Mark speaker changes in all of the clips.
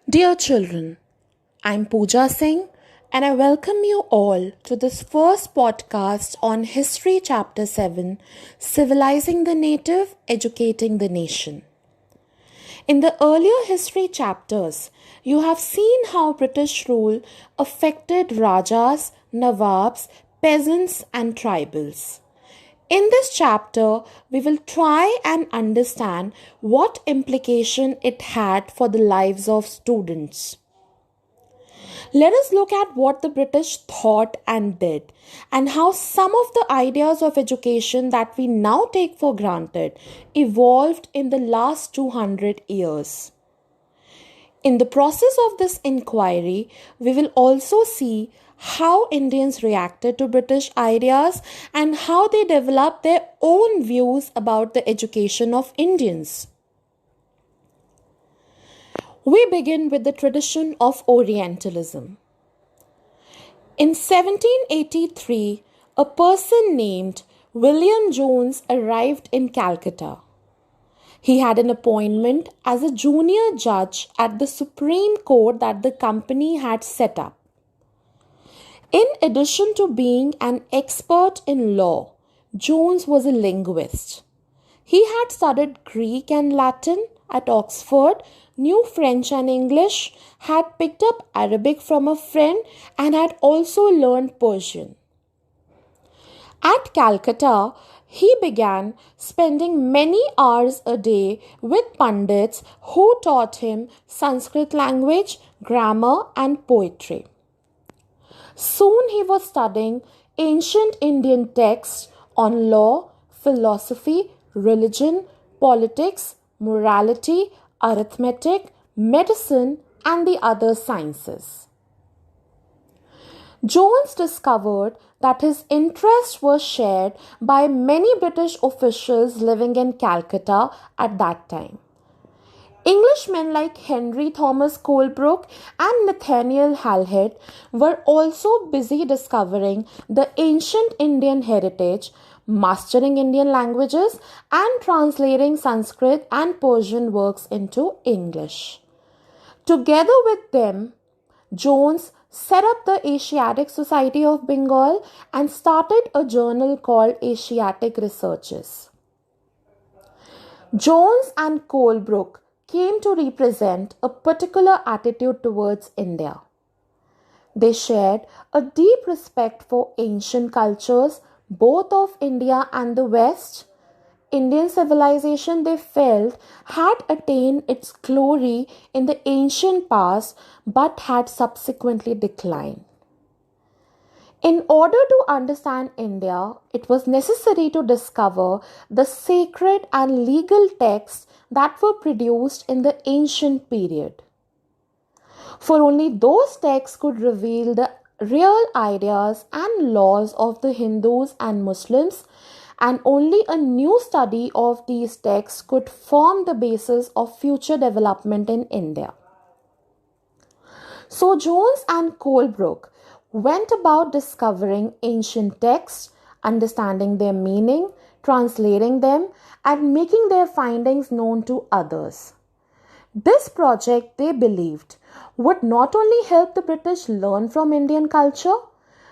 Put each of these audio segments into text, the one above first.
Speaker 1: Dear children, I'm Pooja Singh and I welcome you all to this first podcast on History Chapter 7 Civilizing the Native, Educating the Nation. In the earlier history chapters, you have seen how British rule affected Rajas, Nawabs, peasants, and tribals. In this chapter, we will try and understand what implication it had for the lives of students. Let us look at what the British thought and did, and how some of the ideas of education that we now take for granted evolved in the last 200 years. In the process of this inquiry, we will also see how Indians reacted to British ideas and how they developed their own views about the education of Indians. We begin with the tradition of Orientalism. In 1783, a person named William Jones arrived in Calcutta. He had an appointment as a junior judge at the Supreme Court that the company had set up. In addition to being an expert in law, Jones was a linguist. He had studied Greek and Latin at Oxford, knew French and English, had picked up Arabic from a friend, and had also learned Persian. At Calcutta, he began spending many hours a day with Pandits who taught him Sanskrit language, grammar, and poetry. Soon he was studying ancient Indian texts on law, philosophy, religion, politics, morality, arithmetic, medicine, and the other sciences. Jones discovered that his interests were shared by many British officials living in Calcutta at that time. Englishmen like Henry Thomas Colebrook and Nathaniel Halhed were also busy discovering the ancient Indian heritage, mastering Indian languages, and translating Sanskrit and Persian works into English. Together with them, Jones set up the Asiatic Society of Bengal and started a journal called Asiatic Researches. Jones and Colebrook came to represent a particular attitude towards India. They shared a deep respect for ancient cultures, both of India and the West. Indian civilization, they felt, had attained its glory in the ancient past but had subsequently declined. In order to understand India, it was necessary to discover the sacred and legal texts that were produced in the ancient period. For only those texts could reveal the real ideas and laws of the Hindus and Muslims, and only a new study of these texts could form the basis of future development in India. So Jones and Colebrook went about discovering ancient texts, understanding their meaning, translating them, and making their findings known to others. This project, they believed, would not only help the British learn from Indian culture,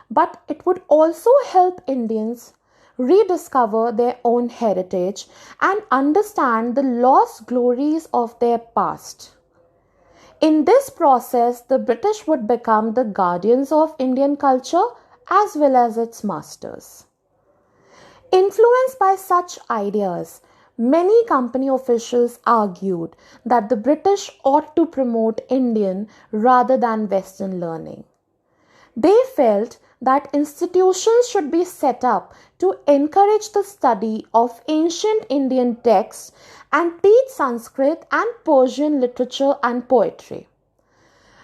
Speaker 1: but it would also help Indians rediscover their own heritage and understand the lost glories of their past. In this process, the British would become the guardians of Indian culture as well as its masters. Influenced by such ideas, many company officials argued that the British ought to promote Indian rather than Western learning. They felt that institutions should be set up to encourage the study of ancient Indian texts and teach Sanskrit and Persian literature and poetry.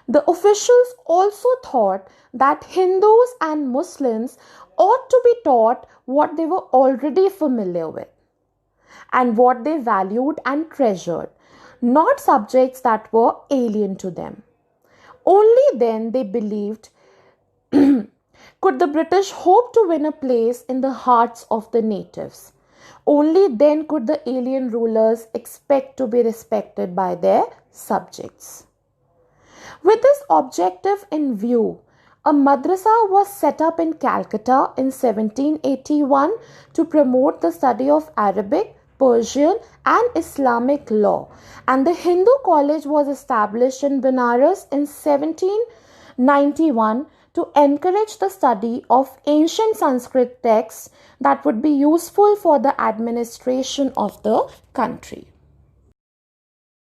Speaker 1: The officials also thought that Hindus and Muslims ought to be taught what they were already familiar with and what they valued and treasured, not subjects that were alien to them. Only then, they believed, could the British hope to win a place in the hearts of the natives. Only then could the alien rulers expect to be respected by their subjects. With this objective in view, a madrasa was set up in Calcutta in 1781 to promote the study of Arabic, Persian, and Islamic law, and the Hindu college was established in Benares in 1791 to encourage the study of ancient Sanskrit texts that would be useful for the administration of the country.